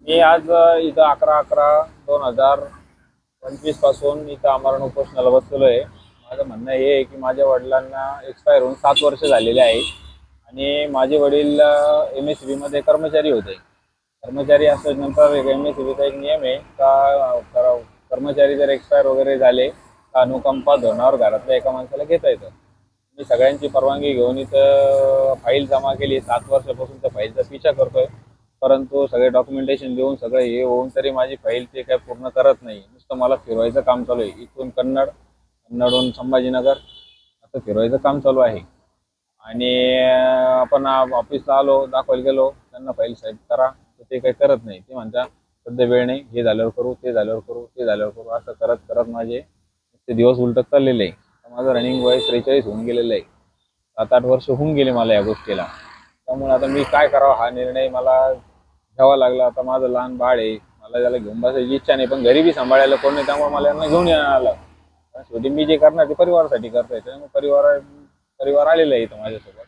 मी आज इथं 11/11/2025 पासून इथं आमरण उपोषणाला बसलेलो आहे. माझं म्हणणं हे आहे की माझ्या वडिलांना एक्सपायर होऊन 7 वर्ष झालेले आहे आणि माझे वडील MSCB मध्ये कर्मचारी होते. कर्मचारी असल्यानंतर MSCBचा एक नियम आहे का कर्मचारी जर एक्सपायर वगैरे झाले तर अनुकंपा धोरणावर घरातल्या एका माणसाला घेता येतं. मी सगळ्यांची परवानगी घेऊन इथं फाईल जमा केली. 7 वर्षापासून त्या फाईलचा पिछा करतोय, परंतु सगळे डॉक्युमेंटेशन देऊन सगळं हे होऊन तरी माझी फाईल ते काय पूर्ण करत नाही. नुसतं मला फिरवायचं काम चालू आहे. इथून कन्नडहून संभाजीनगर असं फिरवायचं काम चालू आहे. आणि आपण ऑफिसला आलो, दाखवायला गेलो, त्यांना फाईल साहेब करा, तर ते काही करत नाही. ते म्हणतात सध्या वेळ नाही, हे झाल्यावर करू, ते झाल्यावर करू, ते झाल्यावर करू, असं करत करत माझे ते दिवस उलटत चाललेले आहे. माझं रनिंग वय 43 होऊन गेलेलं आहे. 7-8 वर्ष होऊन गेले मला या गोष्टीला. त्यामुळे आता मी काय करावं हा निर्णय मला घ्यावा लागला. आता माझं लहान बाळ आहे, मला त्याला घेऊन बसायची इच्छा नाही, पण घरी बी सांभाळायला कोण नाही, त्यामुळे मला यांना घेऊन येणार आलं. शेवटी मी जे करणार ते परिवारासाठी करता येतं. परिवार आलेला आहे इथं माझ्यासोबत.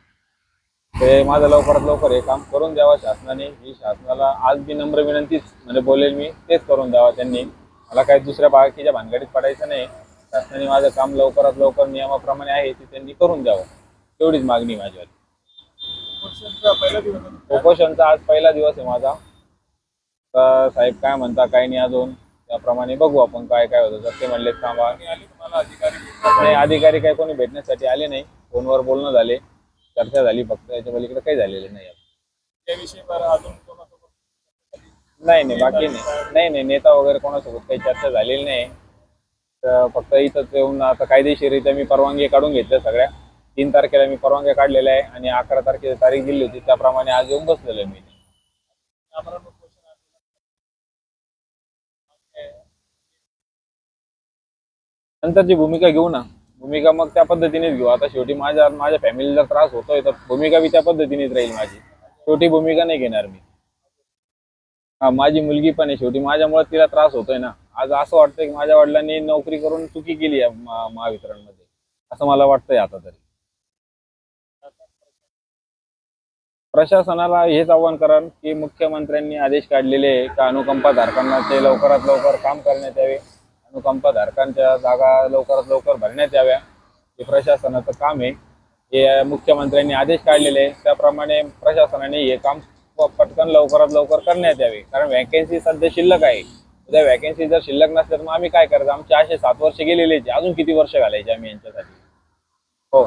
ते माझं लवकरात लवकर हे काम करून द्यावं शासनाने. ही शासनाला आज बी नम्र विनंतीच म्हणजे बोलेल मी, तेच करून द्यावं त्यांनी. मला काही दुसऱ्या बाकीच्या भानगडीत पडायचं नाही. शासनाने माझं काम लवकरात लवकर नियमाप्रमाणे आहे ते त्यांनी करून द्यावं, एवढीच मागणी माझ्यावर. उपोषणचा आज पहिला दिवस आहे माझा. तर साहेब काय म्हणता काही नाही अजून, त्याप्रमाणे बघू आपण काय काय होतं. जर ते म्हणले थांबा. नाही, अधिकारी काही कोणी भेटण्यासाठी आले नाही. फोनवर बोलणं झाले, चर्चा झाली, फक्त याच्या पलीकडे काही झालेलं नाही. नाही नाही, बाकी नाही. नाही नेता वगैरे कोणासोबत काही चर्चा झालेली नाही. तर फक्त इथंच येऊन आता कायदेशीररित्या मी परवानगी काढून घेतल्या सगळ्या. 3 तारखेला मी परवानग्या काढलेल्या आहे आणि 11 तारखेची तारीख दिली होती, त्याप्रमाणे आज येऊन बसलेलो आहे मी. नंतरची भूमिका घेऊ ना. भूमिका मग त्या पद्धतीनेच घेऊ. आता शेवटी माझ्या फॅमिलीला त्रास होतोय, तर भूमिका बी त्या पद्धतीनेच राहील माझी. शेवटी भूमिका नाही घेणार मी. हा, माझी मुलगी पण आहे. शेवटी माझ्यामुळे तिला त्रास होतोय ना. आज असं वाटतंय की माझ्या वडिलांनी नोकरी करून चुकी केली आहे महावितरणमध्ये, असं मला वाटतंय आता तरी. प्रशासनाला हेच आव्हान कराल की मुख्यमंत्र्यांनी आदेश काढलेले आहे का अनुकंपा धारकांना ते लवकरात लवकर काम करण्यात यावे, अनुकंपा धारकांच्या जागा लवकरात लवकर भरण्यात याव्या. हे प्रशासनाचं काम आहे. हे मुख्यमंत्र्यांनी आदेश काढलेले आहे, त्याप्रमाणे प्रशासनाने हे काम पटकन लवकरात लवकर करण्यात यावे. कारण वॅकन्सी सध्या शिल्लक आहे. उद्या वॅकन्सी जर शिल्लक नसल्या तर मग आम्ही काय करायचं? आमचे असे 7 वर्ष गेलेले, अजून किती वर्ष घालायचे आम्ही यांच्यासाठी? हो.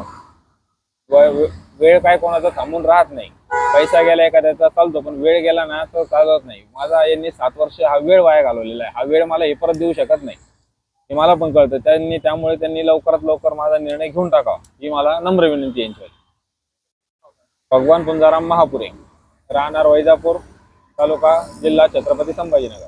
वेळ काय कोणाचा थांबून राहत नाही. पैसा गेला एखाद्याचा चालतो, पण वेळ गेला ना तर चालत नाही. माझा यांनी 7 वर्ष हा वेळ वाया घालवलेला आहे. हा वेळ मला हे परत देऊ शकत नाही, हे मला पण कळतं. त्यामुळे त्यांनी लवकरात लवकर माझा निर्णय घेऊन टाकावा, ही मला नम्र विनंती यांच्यावर. भगवान पुंजाराम महापुरे, राहणार वैजापूर, तालुका जिल्हा छत्रपती संभाजीनगर.